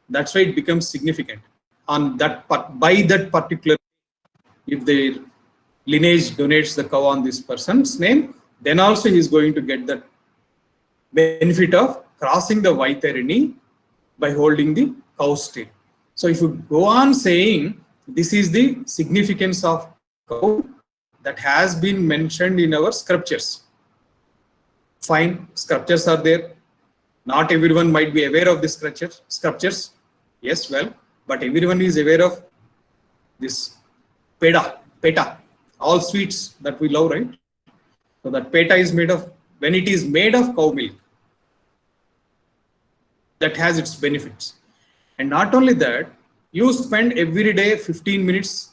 That's why it becomes significant on that by that particular. If their lineage donates the cow on this person's name, then also he is going to get the benefit of crossing the Vaitarini by holding the cow's tail. So if you go on saying this is the significance of cow that has been mentioned in our scriptures. Fine, scriptures are there. Not everyone might be aware of the scriptures. Yes, well, but everyone is aware of this peta, all sweets that we love, right? So that peta is made of, when it is made of cow milk, that has its benefits. And not only that, you spend every day 15 minutes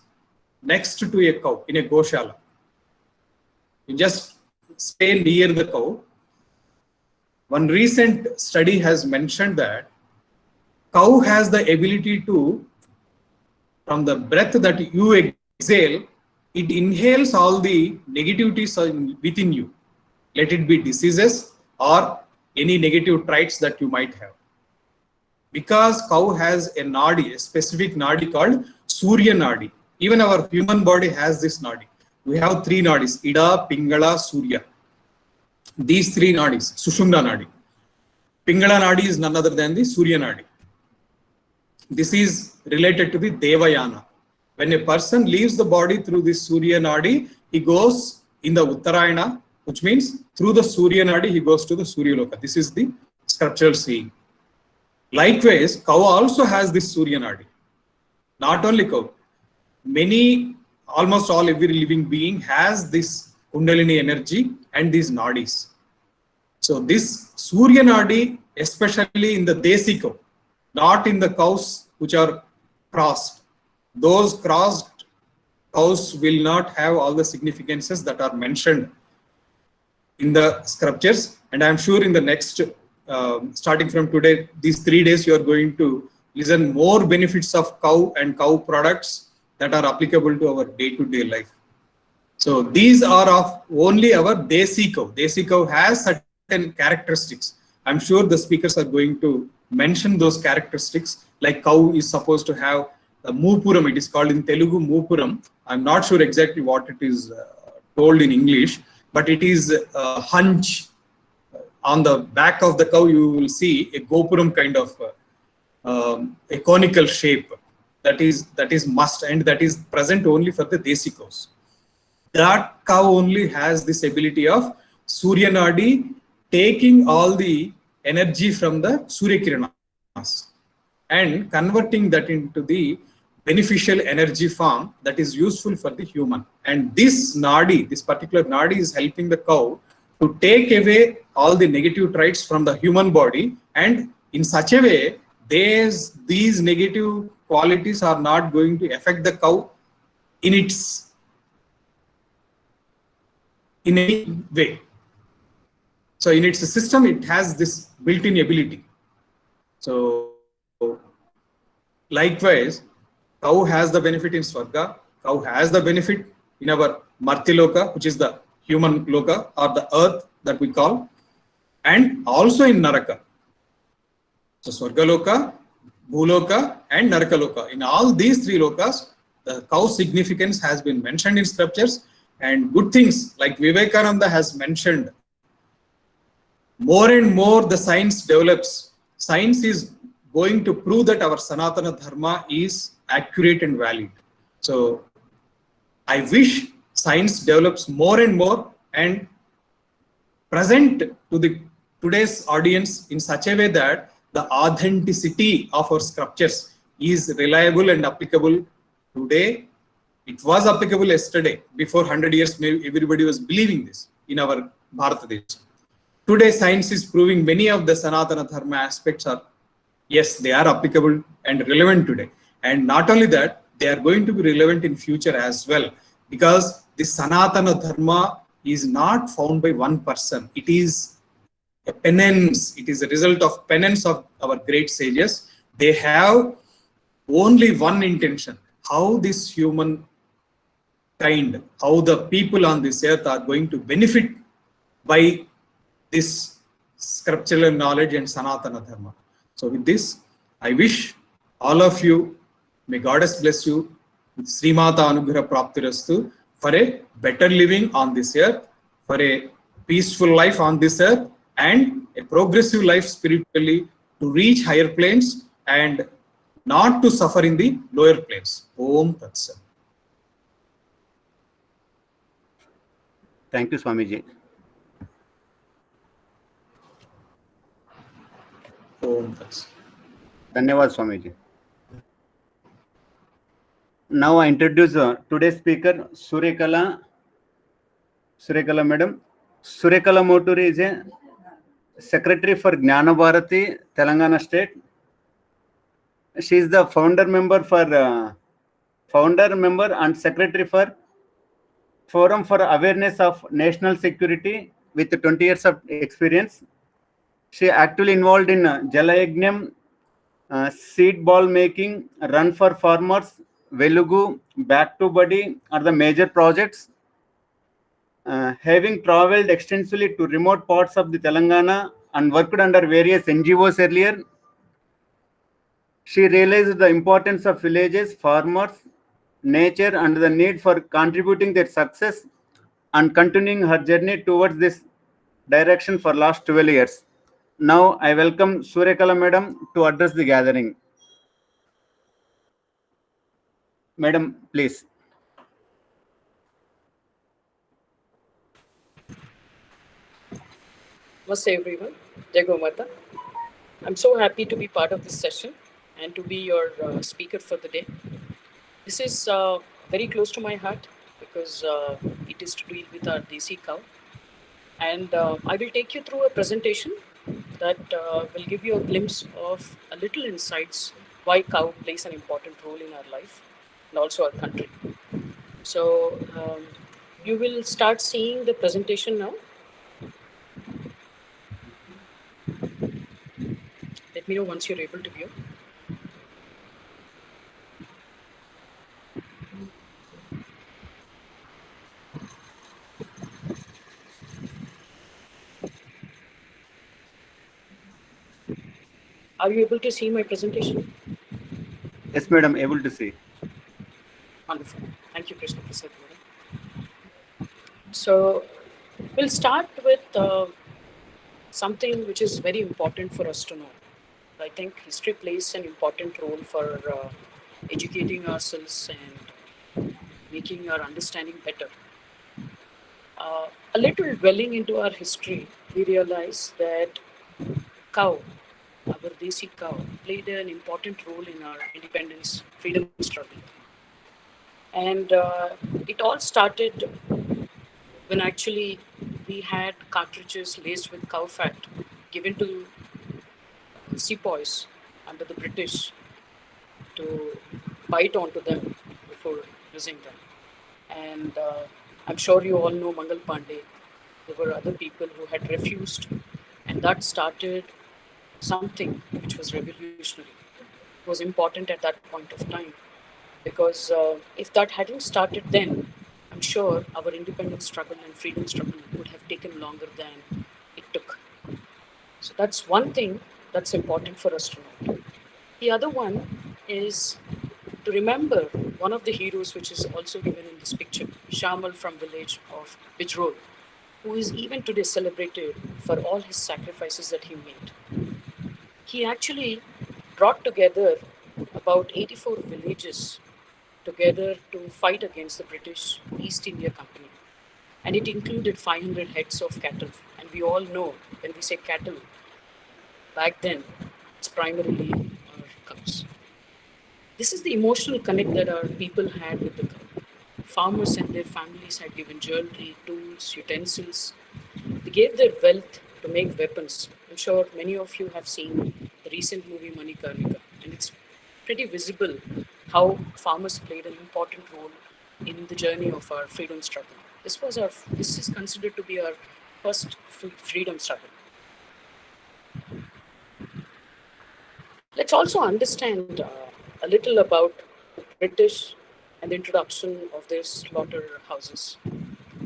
next to a cow in a goshala. You just stay near the cow. One recent study has mentioned that cow has the ability to, from the breath that you exhale, it inhales all the negativities within you. Let it be diseases or any negative traits that you might have. Because cow has a nadi, a specific nadi called Surya nadi. Even our human body has this nadi. We have three nadis, Ida, Pingala, Surya. These three nadis, Sushumna nadi. Pingala nadi is none other than the Surya nadi. This is related to the Devayana. When a person leaves the body through this Surya nadi, he goes in the Uttarayana, which means through the Surya nadi, he goes to the Surya Loka. This is the scriptural saying. Likewise, cow also has this Surya nadi. Not only cow, almost all every living being has this Kundalini energy and these nadis. So this Surya nadi, especially in the Desi cow, not in the cows which are crossed. Those crossed cows will not have all the significances that are mentioned in the scriptures. And I am sure in the next, starting from today, these 3 days, you are going to listen more benefits of cow and cow products that are applicable to our day-to-day life. So these are of only our Desi cow. Desi cow has certain characteristics. I'm sure the speakers are going to mention those characteristics, like cow is supposed to have the Moopuram. It is called in Telugu Moopuram. I'm not sure exactly what it is told in English, but it is a hunch. On the back of the cow, you will see a Gopuram kind of a conical shape that is must, and that is present only for the Desi cows. That cow only has this ability of Surya Nadi taking all the energy from the Surya Kiranas and converting that into the beneficial energy form that is useful for the human. And this Nadi, this particular Nadi, is helping the cow to take away all the negative traits from the human body, and in such a way, these negative qualities are not going to affect the cow in any way. So in its system, it has this built-in ability. So likewise, cow has the benefit in Swarga, cow has the benefit in our Martiloka, which is the human loka or the earth that we call, and also in Naraka. So Swarga Loka, Bhuloka and Naraka Loka. In all these three lokas, the cow significance has been mentioned in scriptures, and good things like Vivekananda has mentioned. More and more the science develops. Science is going to prove that our Sanatana Dharma is accurate and valid. So I wish science develops more and more and present to the today's audience in such a way that the authenticity of our scriptures is reliable and applicable today. It was applicable yesterday. Before 100 years, maybe everybody was believing this in our Bharat Desh. Today, science is proving many of the Sanatana Dharma aspects are, yes, they are applicable and relevant today. And not only that, they are going to be relevant in future as well, because this Sanatana Dharma is not found by one person. It is a penance. It is a result of penance of our great sages. They have only one intention: how this human kind, how the people on this earth are going to benefit by this scriptural knowledge and Sanatana Dharma. So with this, I wish all of you. May Goddess bless you with Srimata Anugraha Praptirastu for a better living on this earth, for a peaceful life on this earth, and a progressive life spiritually to reach higher planes and not to suffer in the lower planes. Om Tat Sat. Thank you, Swamiji. Om Tat Sat. Dhanyavad, Swamiji. Now I introduce today's speaker, Suryakala Madam. Suryakala Moturi is a Secretary for Grama Bharathi, Telangana State. She is the founder member and secretary for Forum for Awareness of National Security with 20 years of experience. She actively involved in Jalayagnyam, seed ball making, Run for Farmers, Velugu, Back to Buddy are the major projects. Having traveled extensively to remote parts of the Telangana and worked under various NGOs earlier, she realized the importance of villages, farmers, nature, and the need for contributing their success and continuing her journey towards this direction for last 12 years. Now I welcome Suryakala Madam to address the gathering. Madam, please. Namaste everyone. Jai Go Mata. I'm so happy to be part of this session and to be your speaker for the day. This is very close to my heart because it is to deal with our desi cow. And I will take you through a presentation that will give you a glimpse of a little insights why cow plays an important role in our life and also our country. So you will start seeing the presentation now. Let me know once you're able to view. Are you able to see my presentation? Yes, madam, able to see. Wonderful. Thank you, Krishna Prasad. So we'll start with something which is very important for us to know. I think history plays an important role for educating ourselves and making our understanding better. A little dwelling into our history, we realize that cow, our desi cow, played an important role in our independence, freedom struggle. And it all started when actually we had cartridges laced with cow fat given to sepoys under the British to bite onto them before using them. And I'm sure you all know Mangal Pandey. There were other people who had refused, and that started something which was revolutionary. It was important at that point of time because if that hadn't started then, I'm sure our independence struggle and freedom struggle would have taken longer than it took. So that's one thing that's important for us to know. The other one is to remember one of the heroes which is also given in this picture, Shamal from village of Bijrol, who is even today celebrated for all his sacrifices that he made. He actually brought together about 84 villages together to fight against the British East India Company. And it included 500 heads of cattle. And we all know when we say cattle, back then, it's primarily our cows. This is the emotional connect that our people had with the cow. Farmers and their families had given jewelry, tools, utensils. They gave their wealth to make weapons. I'm sure many of you have seen the recent movie Manikarnika, and it's pretty visible how farmers played an important role in the journey of our freedom struggle. This is considered to be our first freedom struggle. Let's also understand a little about the British and the introduction of their slaughterhouses.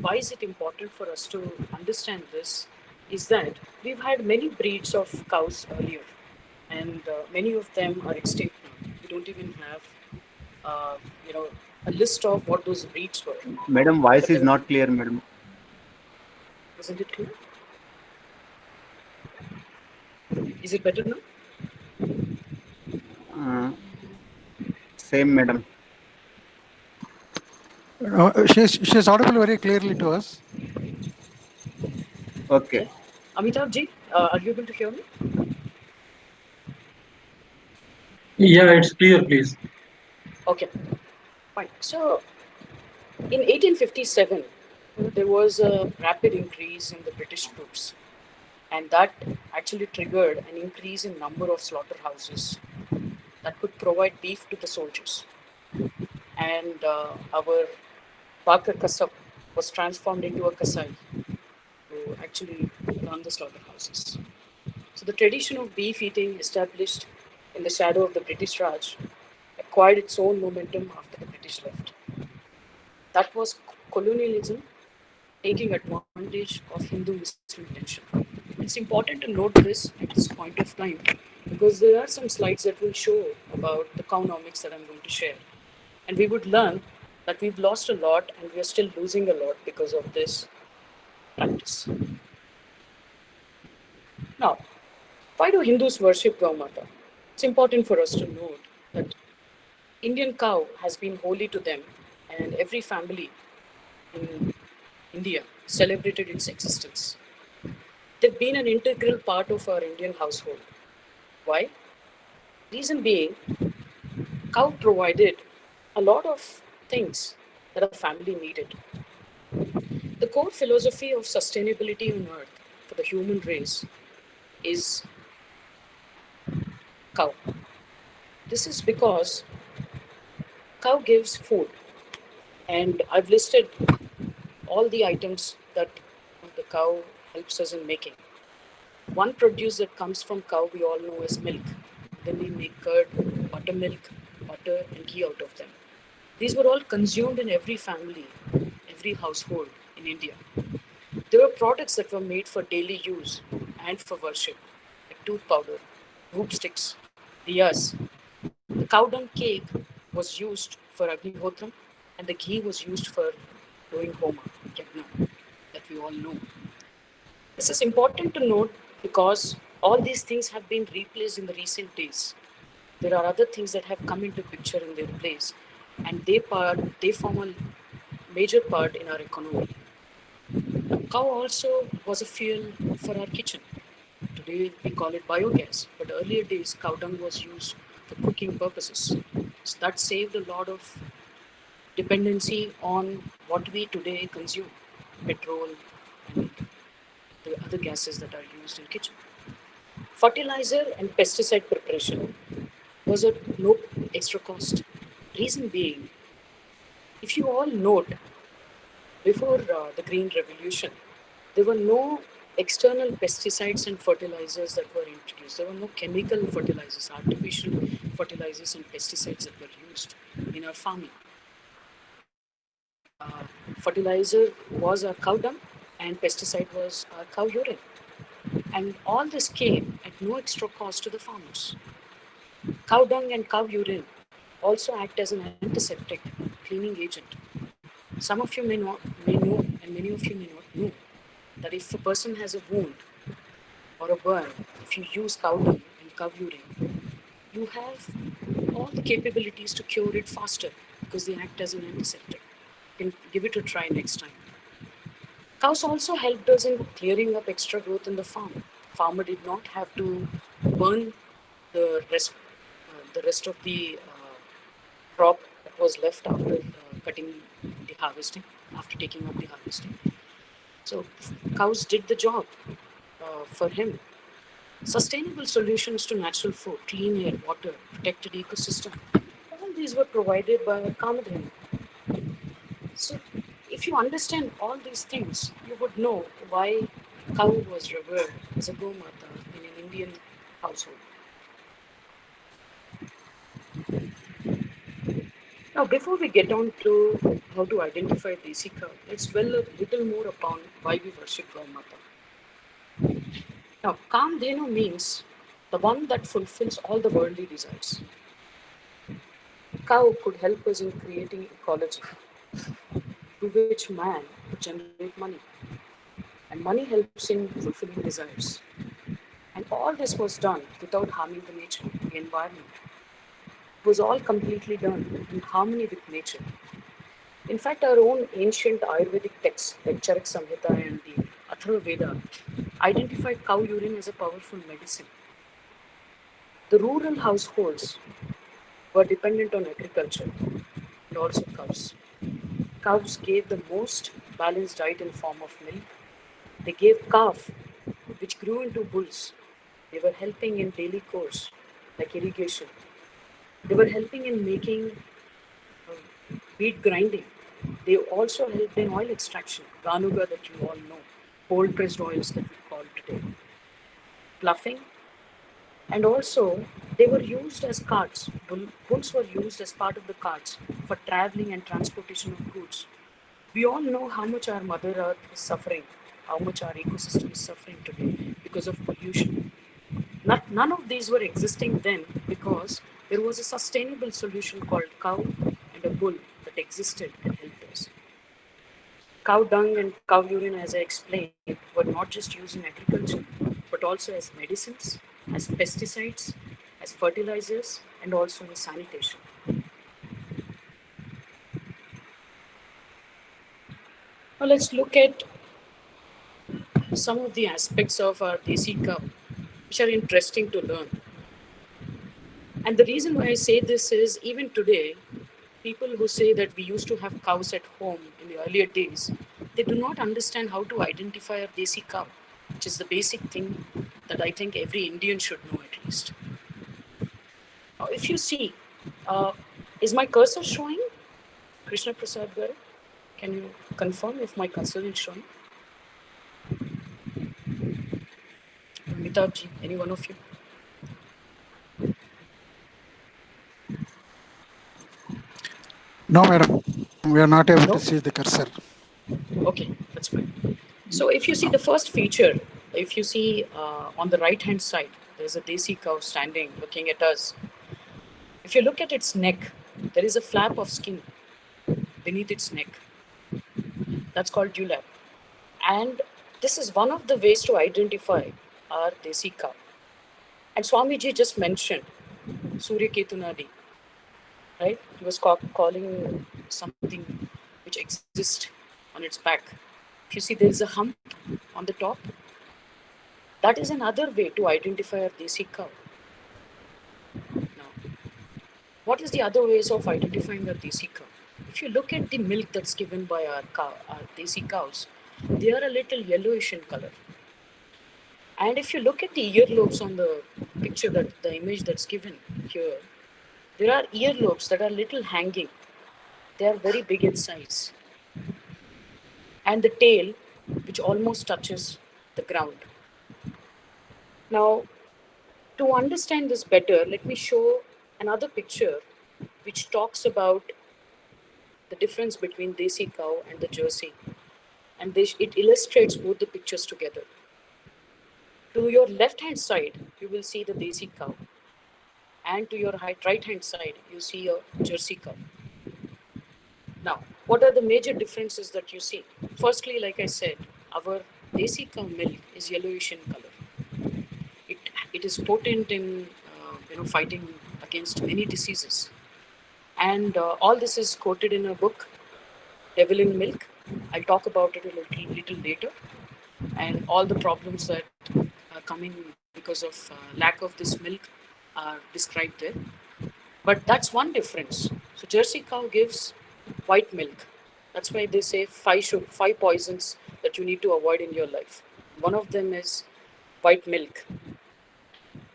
Why is it important for us to understand this? Is that we've had many breeds of cows earlier, and many of them are extinct now. don't even have, you know, a list of what those breeds were. Madam, voice But is not clear, madam. isn't it clear? Is it better now? Uh, Same, madam. She's audible very clearly to us. Okay. Amitabh ji, are you able to hear me? Yeah, it's clear, please. Okay, fine. So, in 1857, there was a rapid increase in the British troops, and that actually triggered an increase in number of slaughterhouses that could provide beef to the soldiers. And our Bakar Kasab was transformed into a Kasai to actually run the slaughterhouses. So the tradition of beef eating established in the shadow of the British Raj acquired its own momentum after the British left. That was colonialism taking advantage of Hindu-Muslim tension. It's important to note this at this point of time because there are some slides that will show about the cownomics that I'm going to share. And we would learn that we've lost a lot and we are still losing a lot because of this practice. Now, why do Hindus worship Gaumata? It's important for us to note that Indian cow has been holy to them, and every family in India celebrated its existence. They've been an integral part of our Indian household. Why? Reason being, cow provided a lot of things that a family needed. The core philosophy of sustainability on earth for the human race is cow. This is because cow gives food, and I've listed all the items that the cow helps us in making. One produce that comes from cow we all know is milk. Then we make curd, buttermilk, butter, and ghee out of them. These were all consumed in every family, every household in India. There were products that were made for daily use and for worship, like tooth powder, hoop sticks, diyas. The cow dung cake was used for Agnihotram, and the ghee was used for doing Homa, Yajna, that we all know. This is important to note because all these things have been replaced in the recent days. There are other things that have come into picture in their place, and they form a major part in our economy. Cow also was a fuel for our kitchen. Today we call it biogas, but earlier days cow dung was used for cooking purposes. So that saved a lot of dependency on what we today consume, petrol and the other gases that are used in kitchen. Fertilizer and pesticide preparation was at no extra cost. Reason being, if you all note, before the Green Revolution, there were no external pesticides and fertilizers that were introduced. There were no chemical fertilizers, artificial fertilizers and pesticides that were used in our farming. Fertilizer was our cow dung and pesticide was our cow urine. And all this came at no extra cost to the farmers. Cow dung and cow urine also act as an antiseptic cleaning agent. Some of you may know, and many of you may not know, that if a person has a wound or a burn, if you use cow dung and cow urine, you have all the capabilities to cure it faster because they act as an antiseptic. You can give it a try next time. Cows also helped us in clearing up extra growth in the farm. Farmer did not have to burn the rest of the crop that was left after cutting the harvesting, after taking out the harvesting. So cows did the job for him. Sustainable solutions to natural food, clean air, water, protected ecosystem. All these were provided by Kamadhenu. So if you understand all these things, you would know why cow was revered as a Gomata in an Indian household. Now, before we get on to how to identify Desi cow, let's dwell a little more upon why we worship Gaumata. Now, Kamdhenu means the one that fulfills all the worldly desires. Cow could help us in creating ecology, through which man could generate money, and money helps in fulfilling desires. And all this was done without harming the nature, the environment. It was all completely done in harmony with nature. In fact, our own ancient Ayurvedic texts like Charak Samhita and the Atharva Veda identified cow urine as a powerful medicine. The rural households were dependent on agriculture and also cows. Cows gave the most balanced diet in form of milk. They gave calf, which grew into bulls. They were helping in daily chores like irrigation. They were helping in making wheat grinding. They also helped in oil extraction, ganuga that you all know, cold pressed oils that we call today, fluffing, and also they were used as carts. Bulls were used as part of the carts for traveling and transportation of goods. We all know how much our Mother Earth is suffering, how much our ecosystem is suffering today because of pollution. None of these were existing then because there was a sustainable solution called cow and a bull that existed and helped us. Cow dung and cow urine, as I explained, were not just used in agriculture, but also as medicines, as pesticides, as fertilizers, and also in sanitation. Now let's look at some of the aspects of our desi cow, which are interesting to learn. And the reason why I say this is even today, people who say that we used to have cows at home in the earlier days, they do not understand how to identify a desi cow, which is the basic thing that I think every Indian should know at least. Now, if you see, uh, is my cursor showing? Krishna Prasad Garu, can you confirm if my cursor is showing? Amitabh ji, any one of you? No, madam. We are not able No? to see the cursor. Okay, that's fine. So if you see the first feature, if you see on the right hand side, there's a desi cow standing looking at us. If you look at its neck, there is a flap of skin beneath its neck. That's called dewlap. And this is one of the ways to identify our desi cow. And Swamiji just mentioned Surya Ketunadi, right? He was calling something which exists on its back. If you see there is a hump on the top, that is another way to identify a desi cow. Now, what is the other ways of identifying a desi cow? If you look at the milk that's given by our desi cows, they are a little yellowish in color. And if you look at the earlobes on the picture, that the image that's given here, there are earlobes that are little hanging. They are very big in size. And the tail, which almost touches the ground. Now, to understand this better, let me show another picture which talks about the difference between desi cow and the Jersey. And it illustrates both the pictures together. To your left hand side, you will see the desi cow. And to your right hand side, you see a Jersey cow. Now, what are the major differences that you see? Firstly, like I said, our desi cow milk is yellowish in color. It is potent in fighting against many diseases. And all this is quoted in a book, Devil in Milk. I'll talk about it a little later. And all the problems that are coming because of lack of this milk are described there. But that's one difference. So Jersey cow gives white milk. That's why they say five poisons that you need to avoid in your life. One of them is white milk.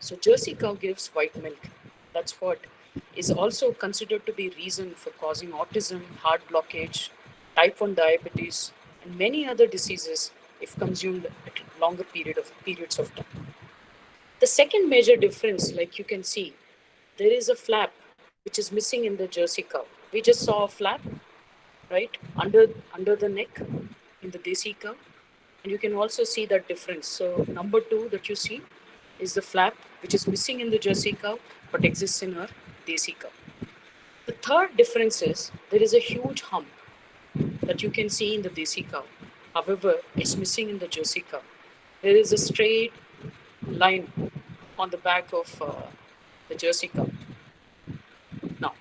So Jersey cow gives white milk. That's what is also considered to be reason for causing autism, heart blockage, type 1 diabetes, and many other diseases if consumed at longer periods of time. The second major difference, like you can see, there is a flap which is missing in the Jersey cow. We just saw a flap, right, under the neck in the desi cow, and you can also see that difference. So number two that you see is the flap which is missing in the Jersey cow but exists in our desi cow. The third difference is there is a huge hump that you can see in the Desi cow. However, it's missing in the Jersey cow. There is a straight line on the back of the Jersey cow. Now,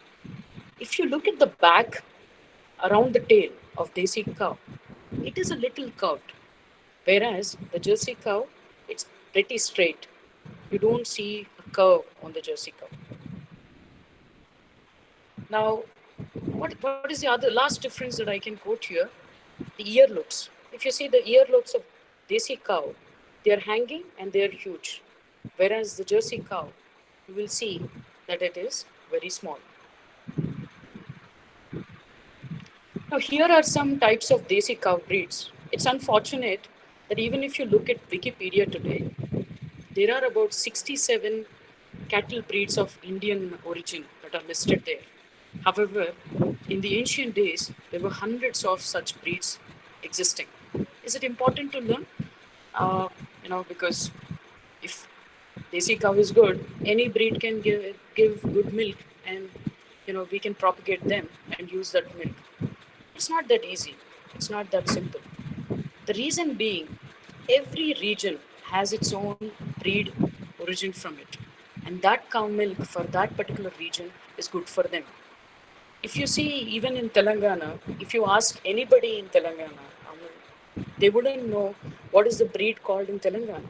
if you look at the back around the tail of Desi cow, it is a little curved, whereas the Jersey cow, it's pretty straight. You don't see a curve on the Jersey cow. Now, what is the other last difference that I can quote here? The earlobes. If you see the earlobes of Desi cow, they are hanging and they are huge. Whereas the Jersey cow, you will see that it is very small. Now, here are some types of Desi cow breeds. It's unfortunate that even if you look at Wikipedia today, there are about 67 cattle breeds of Indian origin that are listed there. However, in the ancient days, there were hundreds of such breeds existing. Is it important to learn? Because if Desi cow is good, any breed can give good milk, and we can propagate them and use that milk. It's not that easy. It's not that simple. The reason being, every region has its own breed origin from it. And that cow milk for that particular region is good for them. If you see, even in Telangana, if you ask anybody in Telangana, they wouldn't know what is the breed called in Telangana.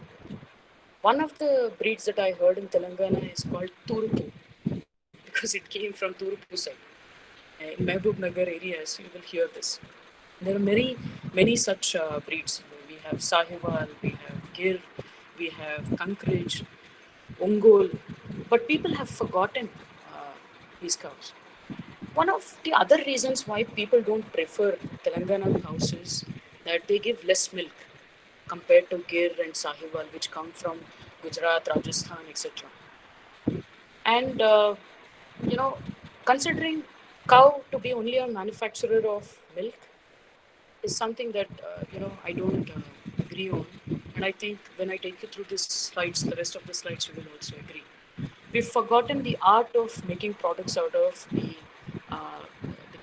One of the breeds that I heard in Telangana is called Turupu, because it came from Turupu side. In Mehboob Nagar areas, you will hear this. There are many such breeds. We have Sahiwal, we have Gir, we have Kankrij, Ongol, but people have forgotten these cows. One of the other reasons why people don't prefer Telangana cows is that they give less milk compared to Gir and Sahiwal, which come from Gujarat, Rajasthan, etc. And considering cow to be only a manufacturer of milk is something that I don't agree on. And I think when I take you through these slides, the rest of the slides, you will also agree. We've forgotten the art of making products out of the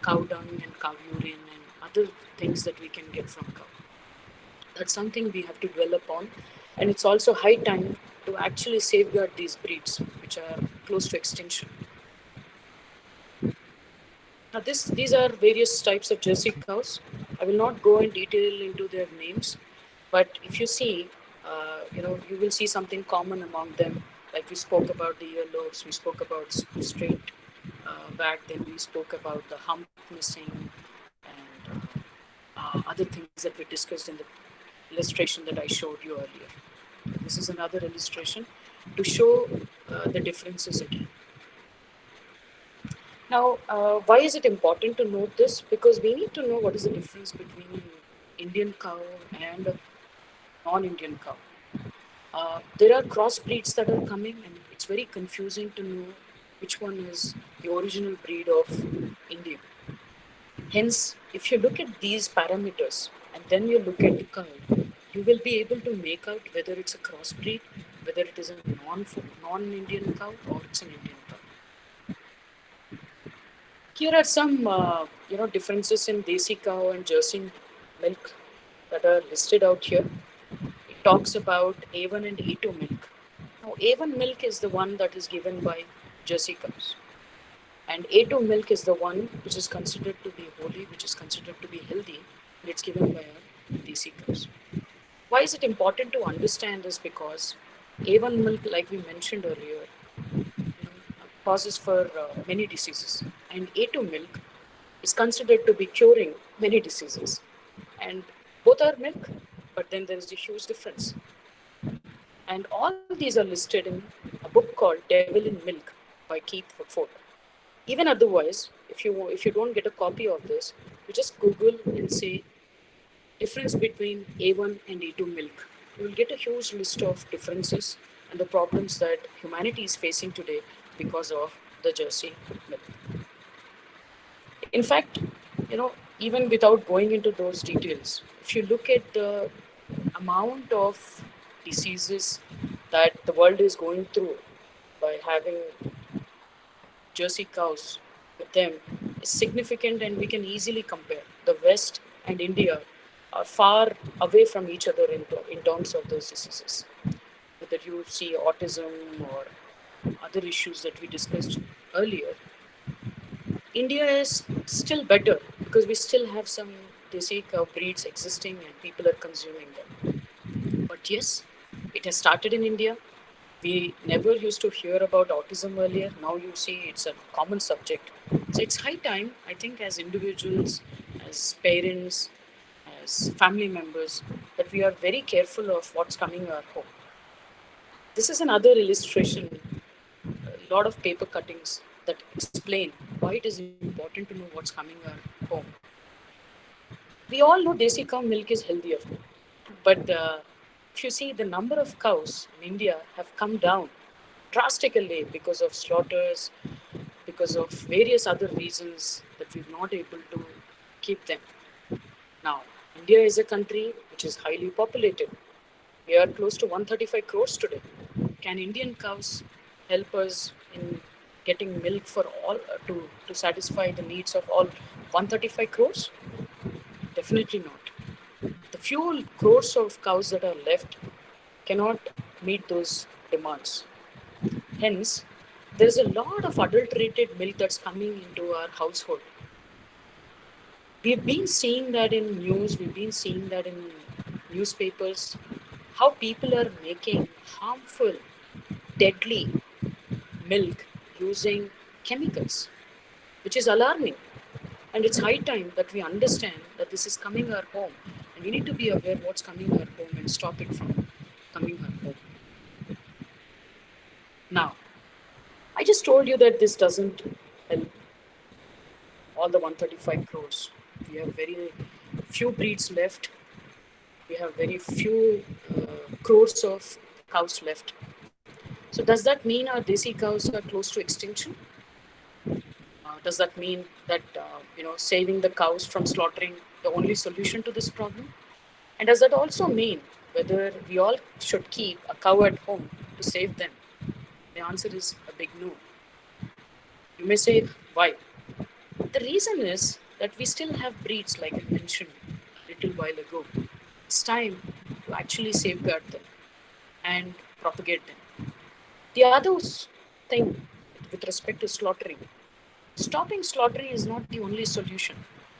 cow dung and cow urine and other things that we can get from cow. That's something we have to dwell upon, and it's also high time to actually safeguard these breeds, which are close to extinction. Now, these are various types of Jersey cows. I will not go in detail into their names, but if you see, you will see something common among them. Like we spoke about the earlobes, we spoke about straight back, then we spoke about the hump missing, and other things that we discussed in the illustration that I showed you earlier. This is another illustration to show the differences again. Now, why is it important to note this? Because we need to know what is the difference between an Indian cow and a non-Indian cow. There are crossbreeds that are coming, and it's very confusing to know which one is the original breed of India. Hence, if you look at these parameters and then you look at the cow, you will be able to make out whether it's a crossbreed, whether it is a non-Indian cow or it's an Indian cow. Here are some differences in Desi cow and Jersey milk that are listed out here. It talks about A1 and A2 milk. Now, A1 milk is the one that is given by Jersey cows, and A2 milk is the one which is considered to be holy, which is considered to be healthy, and it's given by our Desi cows. Why is it important to understand this? Because A1 milk, like we mentioned earlier, causes for many diseases, and A2 milk is considered to be curing many diseases. And both are milk, but then there is a huge difference. And all these are listed in a book called Devil in Milk by Keith Ford. Even otherwise, if you don't get a copy of this, you just Google and say difference between A1 and A2 milk. You will get a huge list of differences and the problems that humanity is facing today because of the Jersey milk. In fact, even without going into those details, if you look at the amount of diseases that the world is going through by having Jersey cows with them is significant, and we can easily compare. The West and India are far away from each other in terms of those diseases. Whether you see autism or other issues that we discussed earlier, India is still better because we still have some desi cow breeds existing and people are consuming them. But yes, it has started in India. We never used to hear about autism earlier. Now you see it's a common subject. So it's high time, I think, as individuals, as parents, as family members, that we are very careful of what's coming our home. This is another illustration, a lot of paper cuttings that explain why it is important to know what's coming our home. We all know desi cow milk is healthier, but if you see the number of cows in India have come down drastically because of slaughters, because of various other reasons that we're not able to keep them. Now, India is a country which is highly populated. We are close to 135 crores today. Can Indian cows help us in getting milk for all to satisfy the needs of all 135 crores? Definitely not. The few crores of cows that are left cannot meet those demands. Hence, there is a lot of adulterated milk that's coming into our household. We've been seeing that in news, we've been seeing that in newspapers, how people are making harmful, deadly milk using chemicals, which is alarming. And it's high time that we understand that this is coming our home, and we need to be aware what's coming our home and stop it from coming our home. Now, I just told you that this doesn't help all the 135 crores. We have very few breeds left. We have very few crores of cows left. So does that mean our desi cows are close to extinction? Does that mean that saving the cows from slaughtering the only solution to this problem? And does that also mean whether we all should keep a cow at home to save them? The answer is a big no. You may say, why? The reason is that we still have breeds, like I mentioned a little while ago. It's time to actually safeguard them and propagate them. The other thing with respect to slaughtering, stopping slaughtering is not the only solution.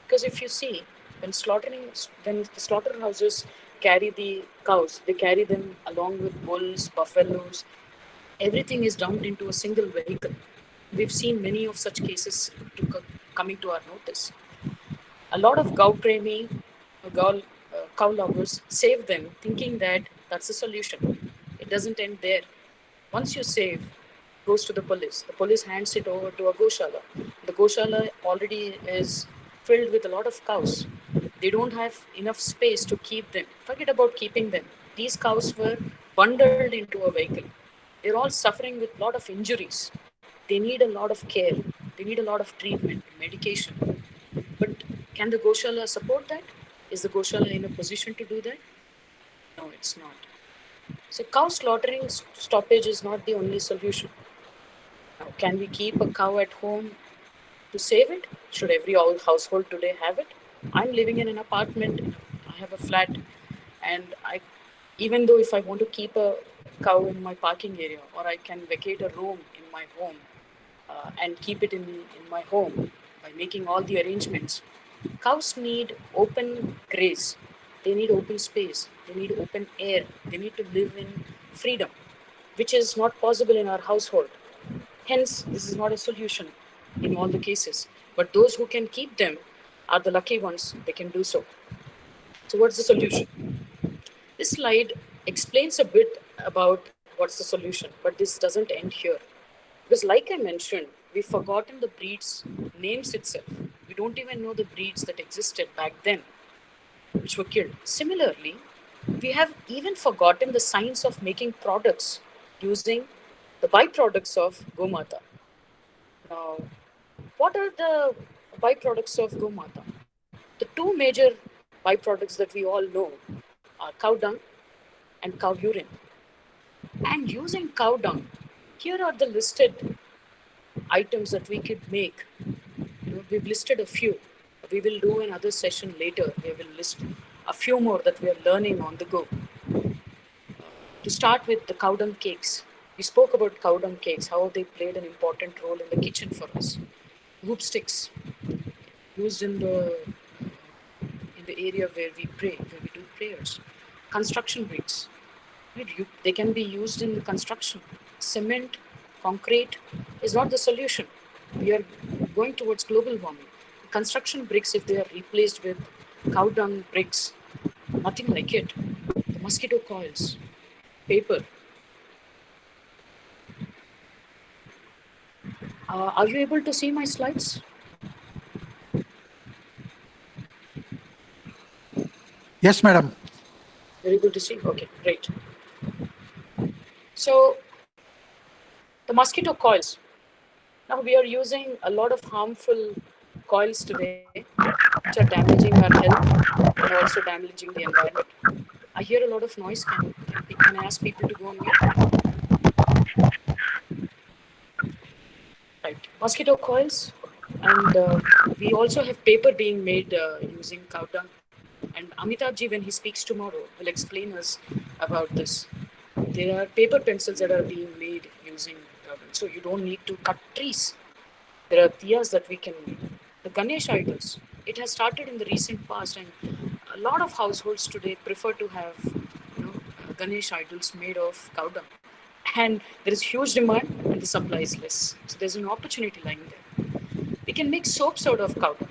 Because if you see, when the slaughterhouses carry the cows, they carry them along with bulls, buffaloes, everything is dumped into a single vehicle. We've seen many of such cases coming to our notice. A lot of cow lovers save them thinking that that's the solution. It doesn't end there. Once you save, it goes to the police. The police hands it over to a goshala. The goshala already is filled with a lot of cows. They don't have enough space to keep them. Forget about keeping them. These cows were bundled into a vehicle. They're all suffering with a lot of injuries. They need a lot of care. They need a lot of treatment, medication. But can the Goshala support that? Is the Goshala in a position to do that? No, it's not. So cow slaughtering stoppage is not the only solution. Now, can we keep a cow at home to save it? Should every household today have it? I'm living in an apartment. I have a flat, and even though if I want to keep a cow in my parking area, or I can vacate a room in my home and keep it in my home by making all the arrangements. Cows need open graze. They need open space. They need open air. They need to live in freedom, which is not possible in our household. Hence, this is not a solution in all the cases. But those who can keep them are the lucky ones. They can do so. So, what's the solution? This slide explains a bit about what's the solution, but this doesn't end here. Because, like I mentioned, we've forgotten the breeds' names itself. We don't even know the breeds that existed back then, which were killed. Similarly, we have even forgotten the science of making products using the byproducts of Gomata. Now, what are the byproducts of Gomata? The two major byproducts that we all know are cow dung and cow urine. And using cow dung, here are the listed items that we could make we've listed a few. We will do another session later. We will list a few more that we are learning on the go. To start with the cow dung cakes. We spoke about cow dung cakes, how they played an important role in the kitchen for us. Hoop sticks used in the area where we pray, where we do prayers. Construction bricks, right? They can be used in construction. Cement, concrete is not the solution. We are going towards global warming. Construction bricks, if they are replaced with cow dung bricks, nothing like it. The mosquito coils, paper. Are you able to see my slides? Yes, madam. Very good to see. Okay, great. So the mosquito coils. Now we are using a lot of harmful coils today, which are damaging our health and also damaging the environment. I hear a lot of noise. Can I ask people to go on mute? Right. Mosquito coils, and we also have paper being made using cow dung. And Amitabh ji, when he speaks tomorrow, will explain us about this. There are paper pencils that are being made using cow dung, so you don't need to cut trees. There are diyas that we can make. The Ganesh idols. It has started in the recent past, and a lot of households today prefer to have, Ganesh idols made of cow dung. And there is huge demand, and the supply is less. So there's an opportunity lying there. We can make soaps out of cow dung.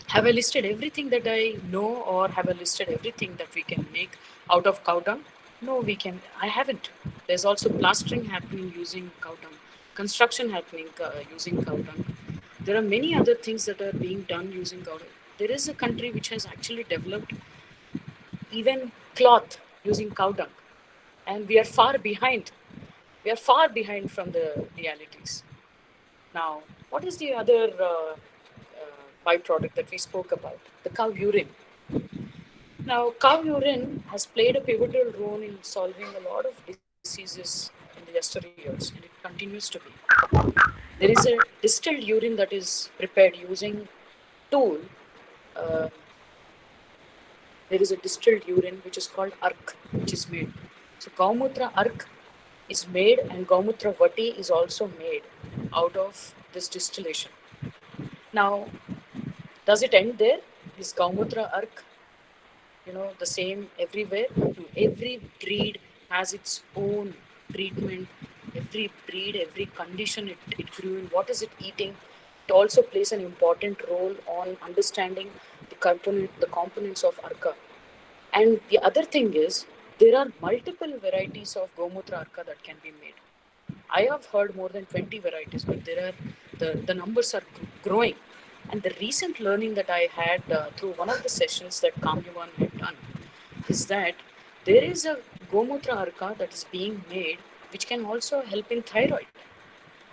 Have I listed everything that I know, or have I listed everything that we can make out of cow dung? No, we can. I haven't. There's also plastering happening using cow dung, construction happening using cow dung. There are many other things that are being done using cow dung. There is a country which has actually developed even cloth using cow dung, and we are far behind. We are far behind from the realities. Now, what is the other byproduct that we spoke about? The cow urine. Now, cow urine has played a pivotal role in solving a lot of diseases in the yesteryears, and it continues to be. There is a distilled urine that is prepared using tool. Uh, there is a distilled urine which is called ark, which is made. So, Gaumutra ark is made, and Gaumutra vati is also made out of this distillation. Now, does it end there? Is Gaumutra ark, the same everywhere? No, every breed has its own treatment. Every breed, every condition it grew in, what is it eating? It also plays an important role on understanding the components of arka. And the other thing is, there are multiple varieties of Gomutra arka that can be made. I have heard more than 20 varieties, but there are the numbers are growing. And the recent learning that I had through one of the sessions that Kamyavan had done is that there is a Gomutra arka that is being made, which can also help in thyroid.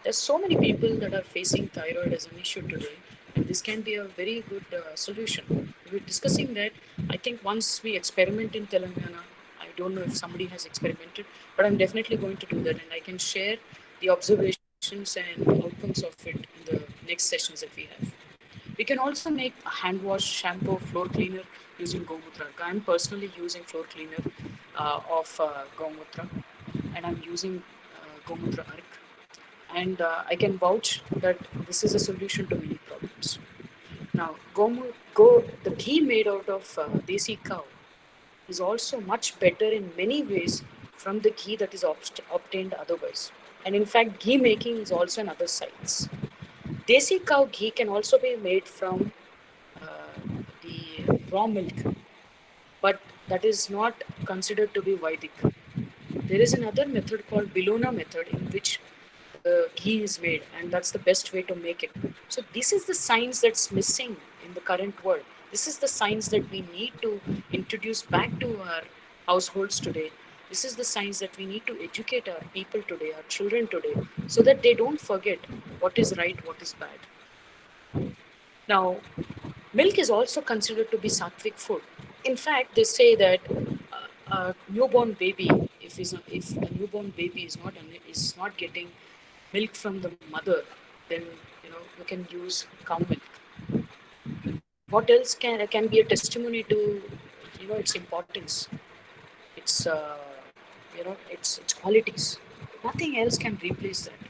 There's so many people that are facing thyroid as an issue today, and this can be a very good solution. We were discussing that. I think once we experiment in Telangana, I don't know if somebody has experimented, but I'm definitely going to do that, and I can share the observations and outcomes of it in the next sessions that we have. We can also make a hand wash, shampoo, floor cleaner using Gomutra. I'm personally using floor cleaner of Gomutra, and I'm using Gomutra Arc. And I can vouch that this is a solution to many problems. Now, the ghee made out of desi cow is also much better in many ways from the ghee that is obtained otherwise. And in fact, ghee making is also another science. Desi cow ghee can also be made from the raw milk, but that is not considered to be Vedic. There is another method called Bilona method in which the ghee is made, and that's the best way to make it. So this is the science that's missing in the current world. This is the science that we need to introduce back to our households today. This is the science that we need to educate our people today, our children today, so that they don't forget what is right, what is bad. Now, milk is also considered to be sattvic food. In fact, they say that a newborn baby, if a newborn baby is not getting milk from the mother, then you can use cow milk. What else can be a testimony to its importance, its its qualities? Nothing else can replace that.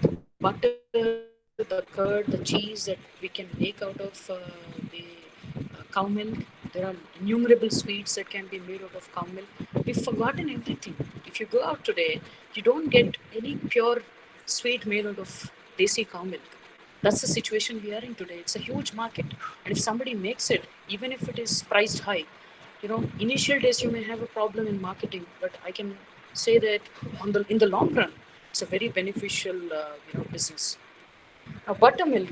The butter, the curd, the cheese that we can make out of the cow milk. There are innumerable sweets that can be made out of cow milk. We've forgotten everything. If you go out today, you don't get any pure sweet made out of desi cow milk. That's the situation we are in today. It's a huge market, and if somebody makes it, even if it is priced high, initial days you may have a problem in marketing, but I can say that in the long run, it's a very beneficial business. Now, buttermilk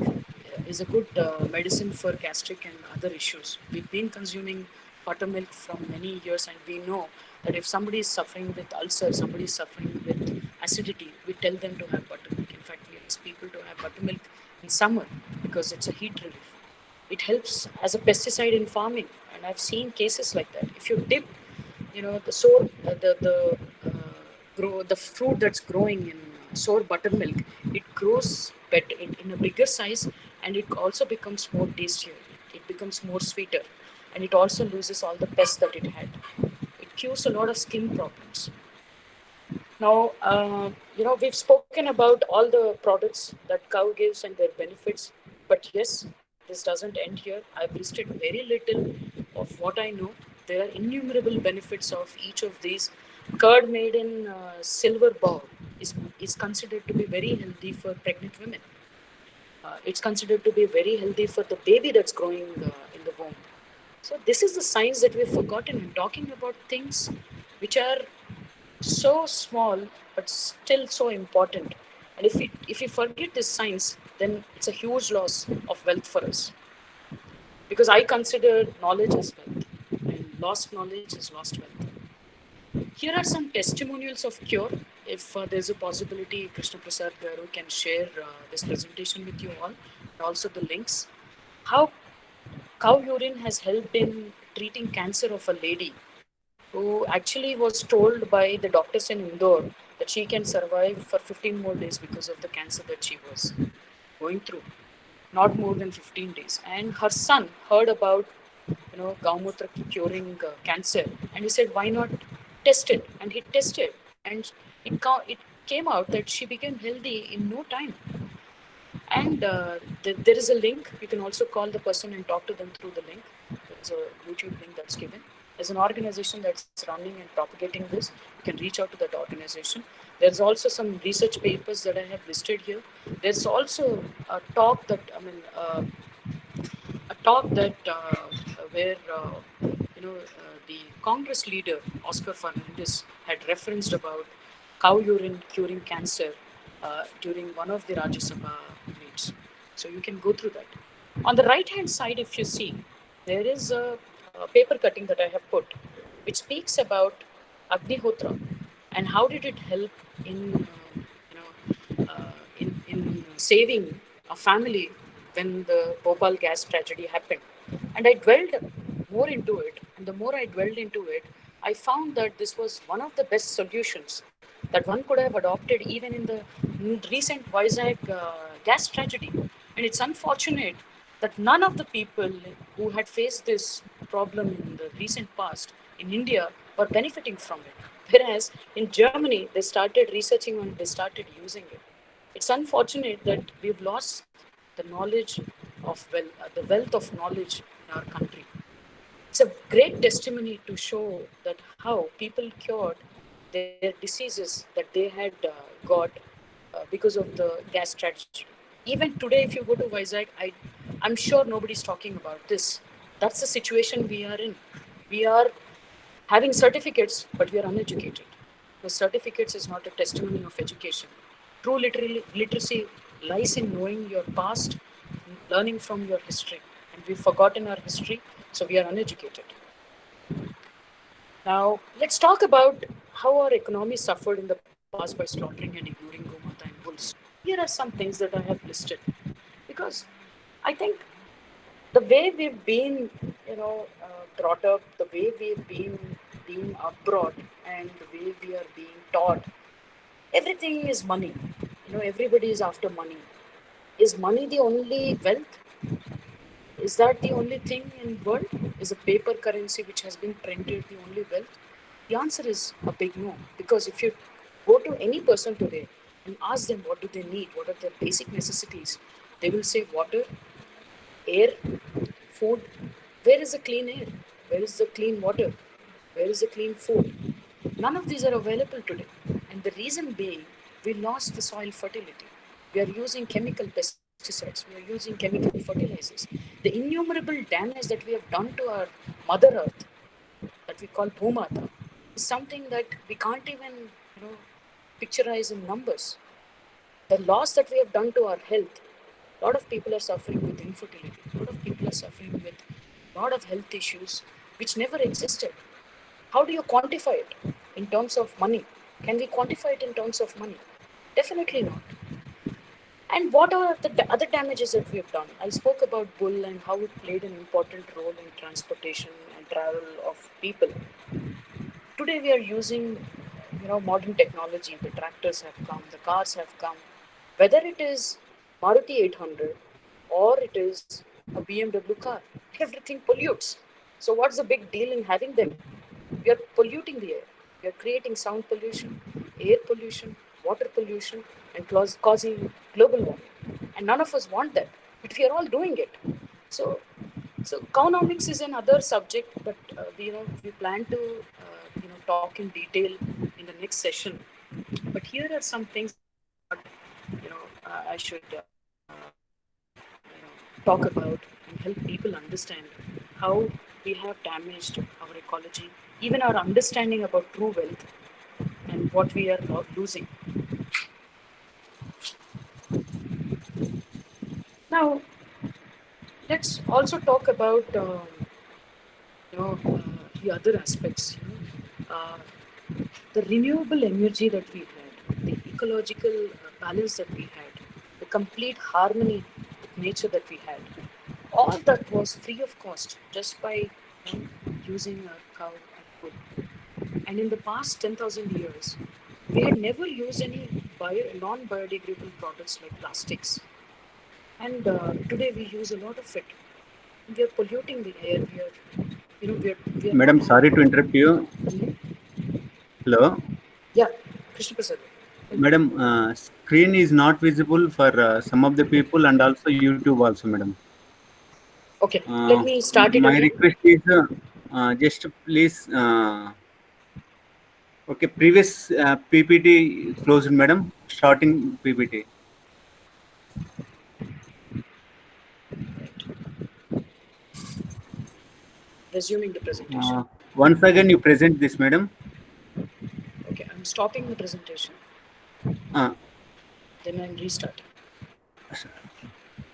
is a good medicine for gastric and other issues. We've been consuming buttermilk from many years, and we know that if somebody is suffering with ulcer, somebody is suffering with acidity, we tell them to have buttermilk. In fact, we ask people to have buttermilk in summer because it's a heat relief. It helps as a pesticide in farming, and I've seen cases like that. If you dip, the sour, the fruit that's growing in sour buttermilk, it grows better in a bigger size, and it also becomes more tastier. It becomes more sweeter, and it also loses all the pests that it had. It cures a lot of skin problems. Now, we've spoken about all the products that cow gives and their benefits, but yes, this doesn't end here. I've listed very little of what I know. There are innumerable benefits of each of these. Curd made in silver bowl is considered to be very healthy for pregnant women. It's considered to be very healthy for the baby that's growing in the womb. So this is the science that we've forgotten in talking about things which are so small but still so important. And if we forget this science, then it's a huge loss of wealth for us. Because I consider knowledge as wealth, and lost knowledge is lost wealth. Here are some testimonials of cure. If there's a possibility, Krishna Prasad Garu can share this presentation with you all, and also the links. How cow urine has helped in treating cancer of a lady who actually was told by the doctors in Indore that she can survive for 15 more days because of the cancer that she was going through. Not more than 15 days. And her son heard about, Gaumutra curing cancer, and he said, why not test it? And he tested, and it came out that she became healthy in no time. And there is a link. You can also call the person and talk to them through the link. There's a YouTube link that's given. There's an organization that's running and propagating this. You can reach out to that organization. There's also some research papers that I have listed here. There's also a talk that, where the Congress leader Oscar Fernandez had referenced about cow urine curing cancer during one of the Rajya Sabha meets. So you can go through that. On the right hand side, if you see, there is a paper cutting that I have put, which speaks about Agnihotra and how did it help in in saving a family when the Bhopal gas tragedy happened. And I dwelled more into it, and the more I dwelled into it, I found that this was one of the best solutions that one could have adopted even in the recent Vizag gas tragedy. And it's unfortunate that none of the people who had faced this problem in the recent past in India were benefiting from it. Whereas in Germany, they started researching and they started using it. It's unfortunate that we've lost the knowledge of the wealth of knowledge in our country. It's a great testimony to show that how people cured their diseases that they had got because of the gas tragedy. Even today, if you go to Vizag, I'm sure nobody's talking about this. That's the situation we are in. We are having certificates, but we are uneducated. The certificates is not a testimony of education. True literacy lies in knowing your past, learning from your history. And we've forgotten our history, so we are uneducated. Now, let's talk about how our economy suffered in the past by slaughtering and ignoring Gomata and wolves. Here are some things that I have listed. Because I think the way we've been, brought up, the way we've been being abroad, and the way we are being taught, everything is money. Everybody is after money. Is money the only wealth? Is that the only thing in the world? Is a paper currency which has been printed the only wealth? The answer is a big no. Because if you go to any person today and ask them what do they need, what are their basic necessities, they will say water, air, food. Where is the clean air? Where is the clean water? Where is the clean food? None of these are available today. And the reason being, we lost the soil fertility. We are using chemical pesticides, we are using chemical fertilizers. The innumerable damage that we have done to our Mother Earth, that we call Bhumata, is something that we can't even picturize in numbers. The loss that we have done to our health, a lot of people are suffering with infertility, a lot of people are suffering with a lot of health issues which never existed. How do you quantify it in terms of money? Can we quantify it in terms of money? Definitely not. And what are the other damages that we have done? I spoke about bull and how it played an important role in transportation and travel of people. Today we are using modern technology. The tractors have come, the cars have come. Whether it is Maruti 800 or it is a BMW car, everything pollutes. So what's the big deal in having them? We are polluting the air. We are creating sound pollution, air pollution, water pollution, and causing global warming. And none of us want that, but we are all doing it. So, so economics is another subject, but we plan to talk in detail in the next session. But here are some things that I thought I should talk about and help people understand how we have damaged our ecology, even our understanding about true wealth and what we are losing. Now, let's also talk about the other aspects. The renewable energy that we had, the ecological balance that we had, the complete harmony with nature that we had, all that was free of cost just by using a cow and bull. And in the past 10,000 years, we had never used any non-biodegradable products like plastics. And today we use a lot of it. We are polluting the air. We are Madam, not. sorry to interrupt you. Hello. Yeah, Krishna Prasad. Madam, screen is not visible for some of the people and also YouTube also, madam. Okay, let me start it My again. request is just please. Okay, previous PPT closed, madam. Starting PPT. Resuming the presentation. Once again, you present this, madam. Okay, I'm stopping the presentation. Then I'm restarting.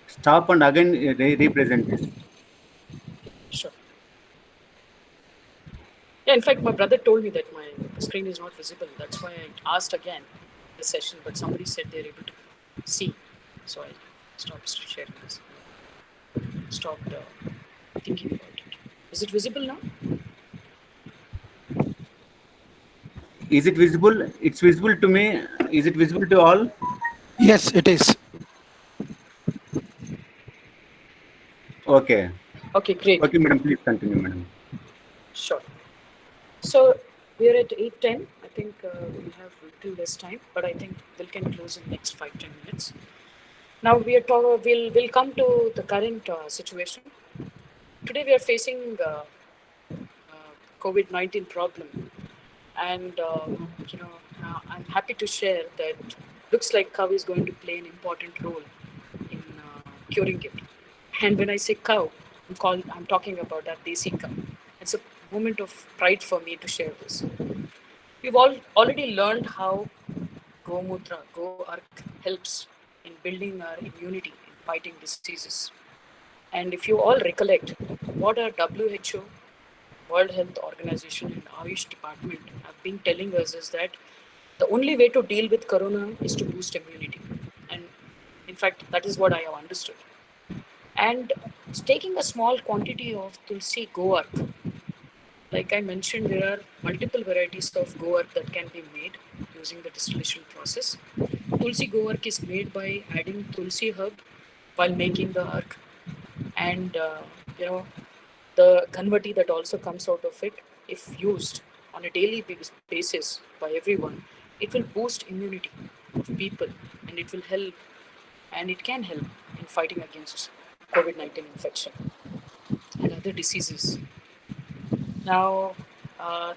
Stop and again represent this. Sure. Yeah, in fact, my brother told me that my screen is not visible. That's why I asked again the session, but somebody said they're able to see. So I stopped sharing this. Stopped thinking about it. Is it visible now? Is it visible? It's visible to me. Is it visible to all? Yes, it is. Okay. Okay, great. Okay, madam. Please continue, madam. Sure. So we are at 8:10. I think we have a little less time, but I think we can close in next 5-10 minutes. Now we are we'll come to the current situation. Today we are facing COVID-19 problem, and I'm happy to share that looks like cow is going to play an important role in curing it. And when I say cow, I'm talking about that desi cow. It's a moment of pride for me to share this. We've all already learned how Go Ark helps in building our immunity in fighting diseases. And if you all recollect, what our WHO, World Health Organization, and Ayush Department have been telling us is that the only way to deal with corona is to boost immunity. And in fact, that is what I have understood. And taking a small quantity of Tulsi Goark, like I mentioned, there are multiple varieties of Goark that can be made using the distillation process. Tulsi Govark is made by adding Tulsi herb while making the ark, and you know the Ganvati that also comes out of it, if used on a daily basis by everyone, it will boost immunity of people, and it will help, and it can help in fighting against COVID-19 infection and other diseases. Now, uh,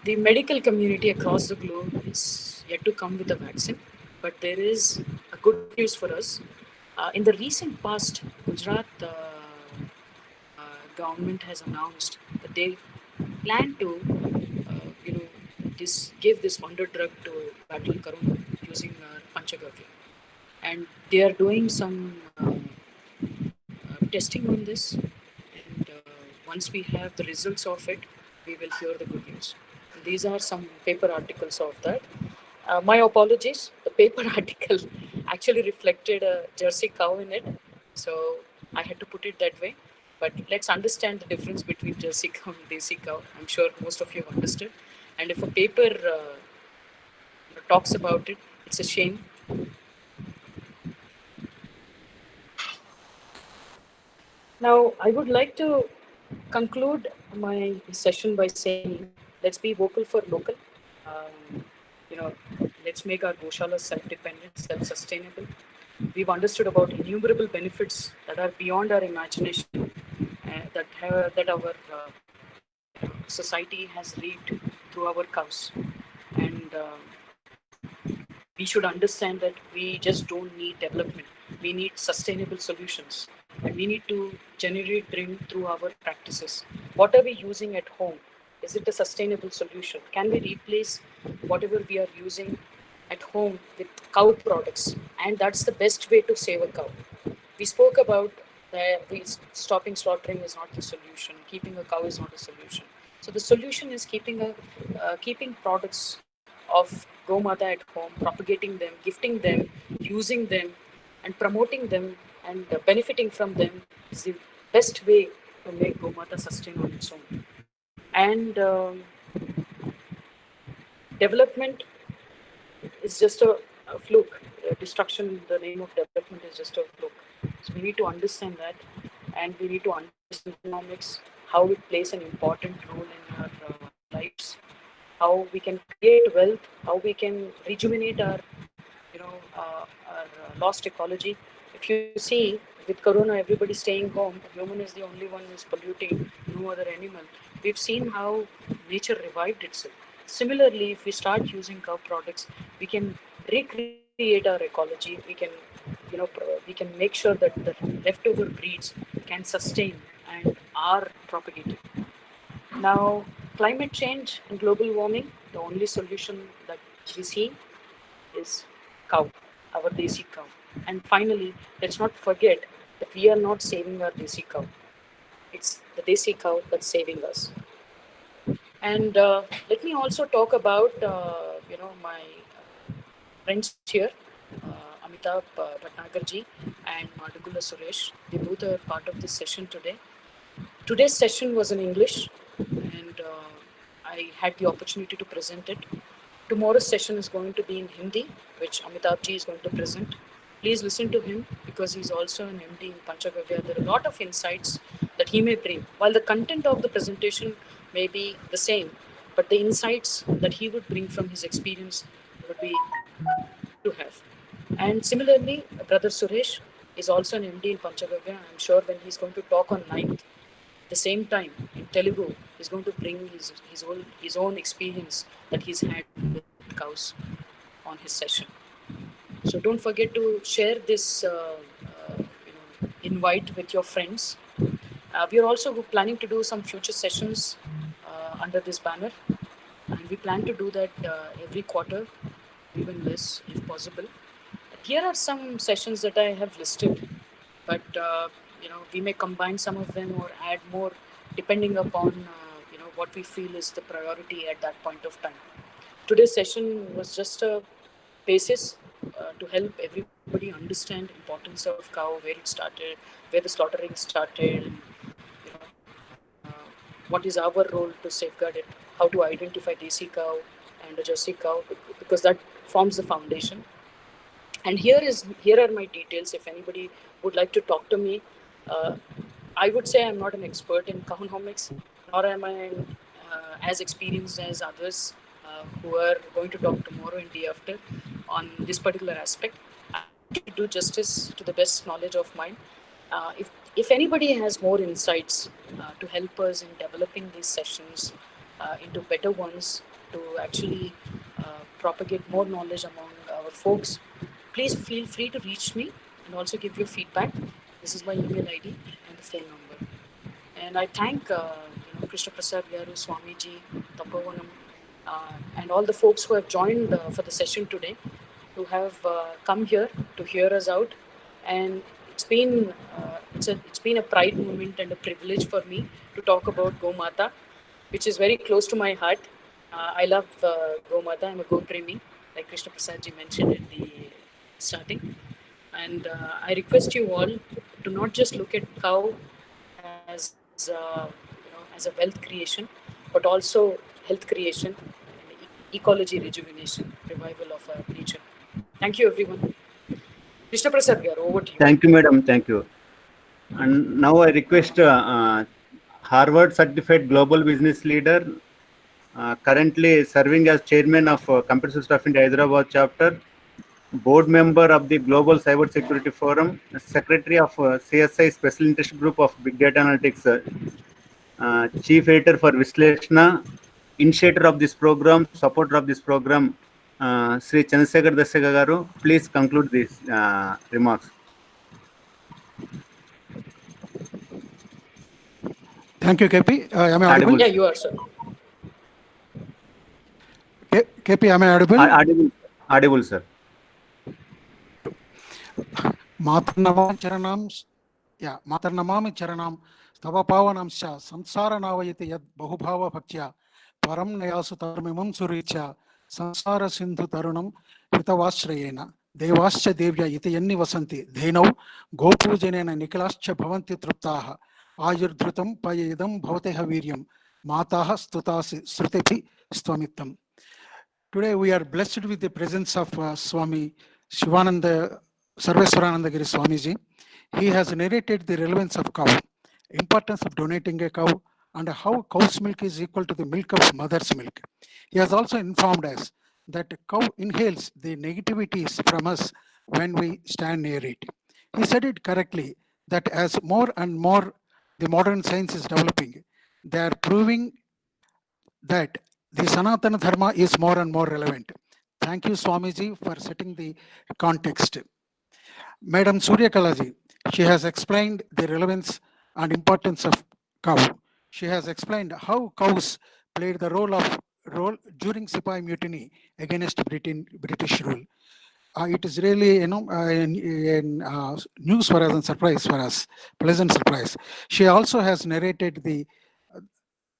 the medical community across the globe is yet to come with a vaccine, but there is a good news for us. In the recent past, Gujarat government has announced that they plan to, give this wonder drug to battle corona using Panchagavya, and they are doing some testing on this. And once we have the results of it, we will hear the good news. These are some paper articles of that. My apologies. The paper article actually reflected a Jersey cow in it, so I had to put it that way. But let's understand the difference between Jersey cow and Desi cow. I'm sure most of you have understood. And if a paper talks about it, it's a shame. Now, I would like to conclude my session by saying, let's be vocal for local. Um, you know, let's make our Goshala self-dependent, self-sustainable. We've understood about innumerable benefits that are beyond our imagination, that our society has reaped through our cows, and we should understand that we just don't need development. We need sustainable solutions, and we need to generate dream through our practices. What are we using at home? Is it a sustainable solution? Can we replace whatever we are using at home with cow products? And that's the best way to save a cow. We spoke about that stopping slaughtering is not the solution. Keeping a cow is not a solution. So the solution is keeping products of Gomata at home, propagating them, gifting them, using them, and promoting them, and benefiting from them is the best way to make Gomata sustain on its own. And development is just a fluke. Destruction in the name of development is just a fluke. So we need to understand that, and we need to understand economics, how it plays an important role in our lives, how we can create wealth, how we can rejuvenate our, lost ecology. If you see, with Corona, everybody staying home. Human is the only one who's polluting, no other animal. We've seen how nature revived itself. Similarly, if we start using cow products, we can recreate our ecology. We can make sure that the leftover breeds can sustain and are propagated. Now, climate change and global warming, the only solution that we see is cow, our desi cow. And finally, let's not forget that we are not saving our desi cow. It's the desi cow that's saving us. And let me also talk about, my friends here, Amitabh Bhatnagarji and Madhugula Suresh. They both are part of this session today. Today's session was in English, and I had the opportunity to present it. Tomorrow's session is going to be in Hindi, which Amitabh is going to present. Please listen to him because he's also an MD in Panchagavya. There are a lot of insights that he may bring. While the content of the presentation may be the same, but the insights that he would bring from his experience would be to have. And similarly, brother Suresh is also an MD in Panchagavya. I'm sure when he's going to talk on 9th, at the same time in Telugu, he's going to bring his own experience that he's had with cows on his session. So don't forget to share this invite with your friends. We are also planning to do some future sessions under this banner, and we plan to do that every quarter, even less if possible. Here are some sessions that I have listed, but we may combine some of them or add more depending upon what we feel is the priority at that point of time. Today's session was just a basis to help everybody understand importance of cow, where it started, where the slaughtering started, and you know what is our role to safeguard it, how to identify desi cow and a Jersey cow, because that forms the foundation. And here are my details. If anybody would like to talk to me, uh, I would say I'm not an expert in economics, nor am I as experienced as others who are going to talk tomorrow and day after on this particular aspect. I'll try to do justice to the best knowledge of mine. If anybody has more insights to help us in developing these sessions into better ones, to actually propagate more knowledge among our folks, please feel free to reach me and also give your feedback. This is my email ID and the phone number. And I thank Krishna Prasad Garu, Swamiji, Tapovanam, and all the folks who have joined for the session today, who have come here to hear us out. And it's been a pride moment and a privilege for me to talk about Go Mata, which is very close to my heart. I love Go Mata. I'm a Go Premi, like Krishna Prasad ji mentioned in the starting. And I request you all to not just look at cow as as a wealth creation, but also health creation and ecology rejuvenation, revival of our nature. Thank you, everyone. Krishna Prasad Garu, over to you. Thank you, madam. Thank you. And now I request Harvard certified global business leader, currently serving as chairman of Computer Systems of India Hyderabad chapter, board member of the Global Cyber Security Forum, secretary of CSI Special Interest Group of Big Data Analytics, chief editor for Vishleshna, initiator of this program, supporter of this program, Sri Chandrasekhar Dasyaga garu. Please conclude these remarks. Thank you, KP. Am I audible? Yeah, you are, sir. KP, am I audible? Audible, sir. Maternamam charanam, yeah, maternamami charanam, stava pavanamsha, samsara navayati yad bahubhava bhaktya, param nayasu tarmimam suricha, samsara sindhu tarunam, hitavashrayena, devascha devya iti yenni vasanti, dhenau, gopujanena nikilascha bhavanti truptaha, ayurdhrutam payedam bhavateha viryam, mataha stutasi srutepi swamitam. Today we are blessed with the presence of Swami Shivananda Sarveswaranandagiri Swamiji. He has narrated the relevance of cow, importance of donating a cow, and how cow's milk is equal to the milk of mother's milk. He has also informed us that cow inhales the negativities from us when we stand near it. He said it correctly that as more and more the modern science is developing, they are proving that the Sanatana Dharma is more and more relevant. Thank you, Swamiji, for setting the context. Madam Surya Kalaji, she has explained the relevance and importance of cow. She has explained how cows played the role during Sipai mutiny against British rule. It is really, news for us and surprise for us, pleasant surprise. She also has narrated the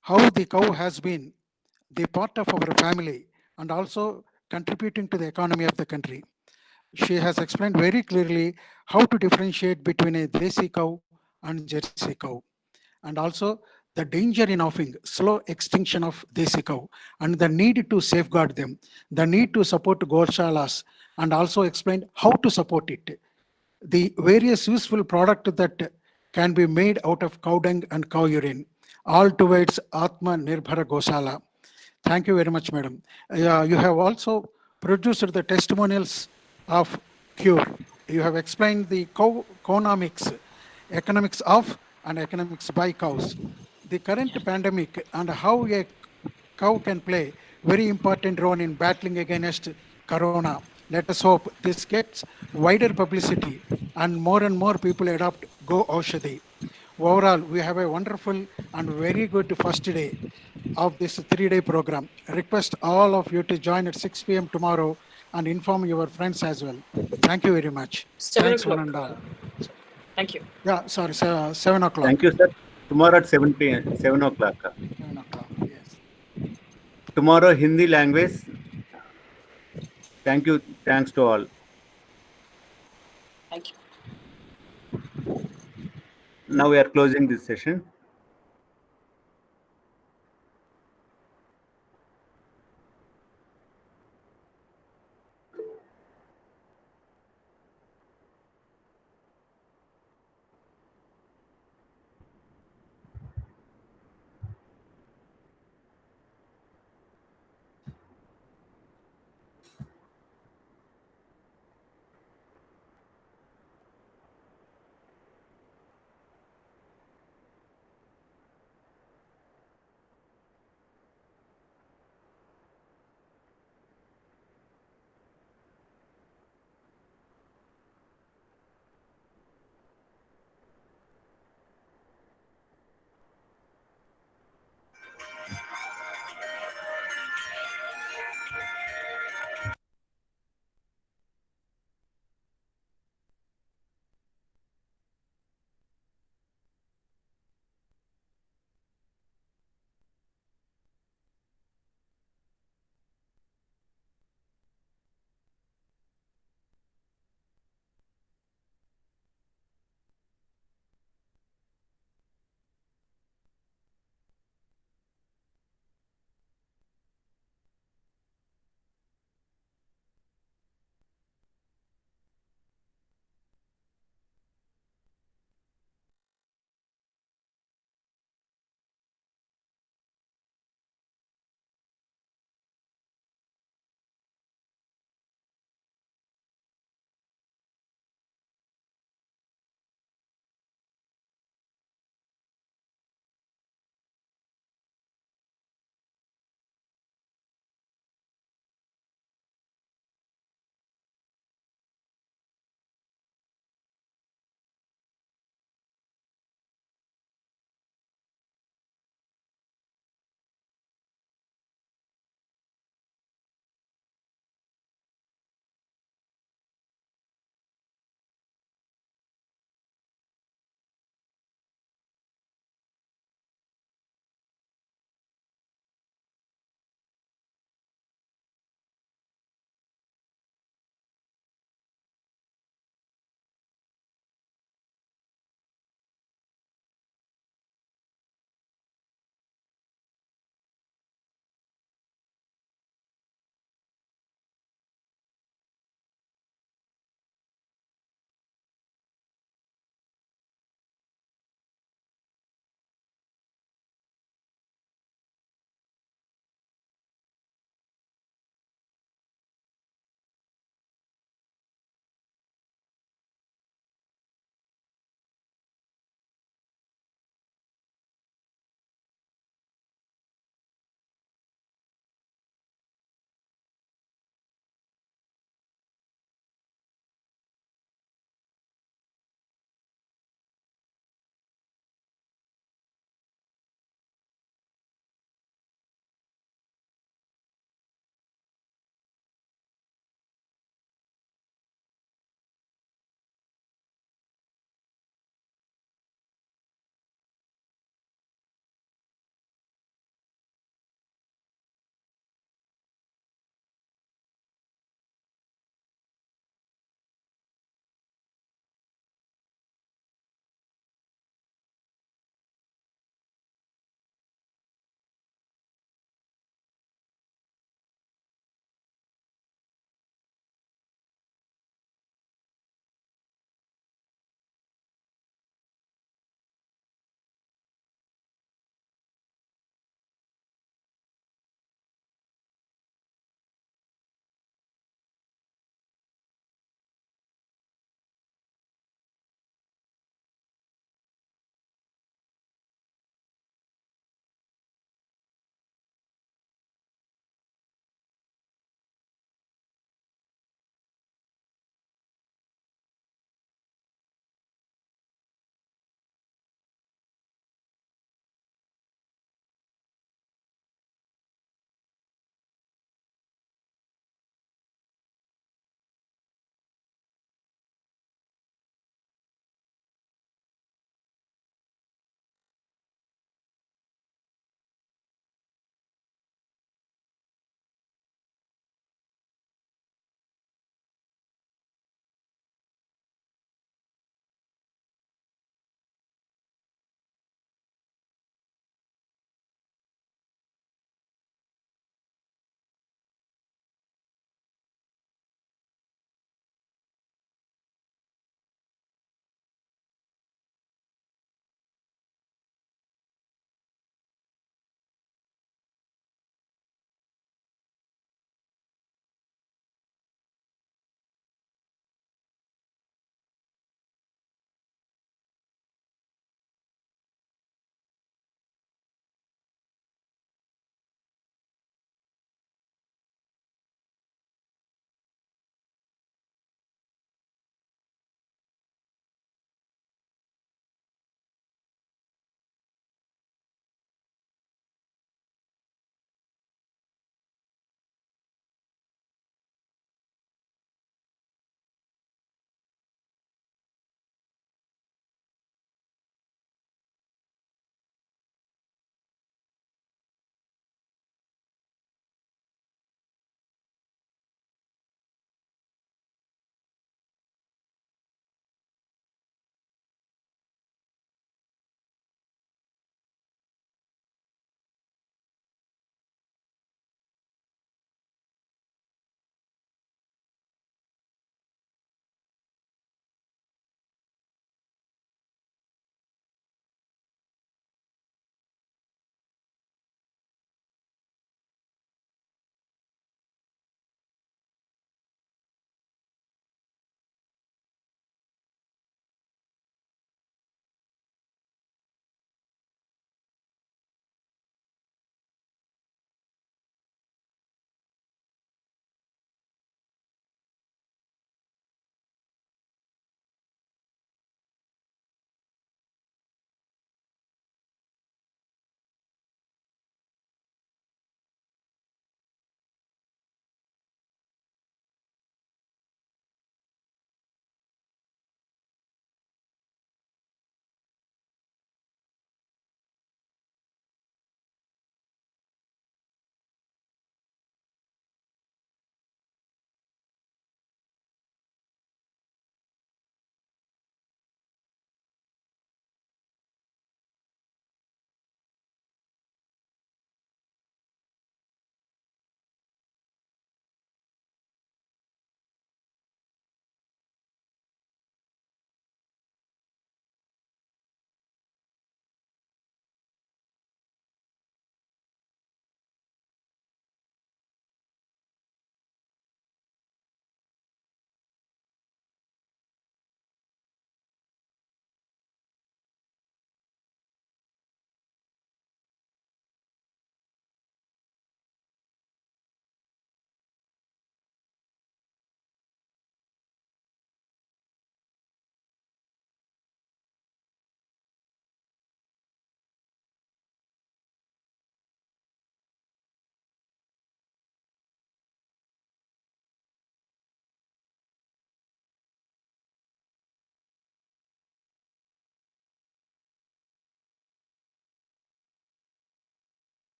how the cow has been the part of our family and also contributing to the economy of the country. She has explained very clearly how to differentiate between a Desi cow and Jersey cow, and also the danger in offing slow extinction of Desi cow and the need to safeguard them, the need to support Gorshalas, and also explained how to support it. The various useful products that can be made out of cow dung and cow urine, all towards Atma Nirbhara Gosala. Thank you very much, madam. You have also produced the testimonials of cure. You have explained the conomics, economics of and economics by cows. The current pandemic and how a cow can play very important role in battling against corona. Let us hope this gets wider publicity and more people adopt Go Aushadhi. Overall, we have a wonderful and very good first day of this 3-day program. I request all of you to join at 6 p.m. tomorrow and inform your friends as well. Thank you very much. 7 Thanks, one o'clock. and all. Thank you. Yeah, sorry, 7 o'clock. Thank you, sir. Tomorrow at 7 o'clock. 7 o'clock, yes. Tomorrow, Hindi language. Thank you. Thanks to all. Thank you. Now we are closing this session.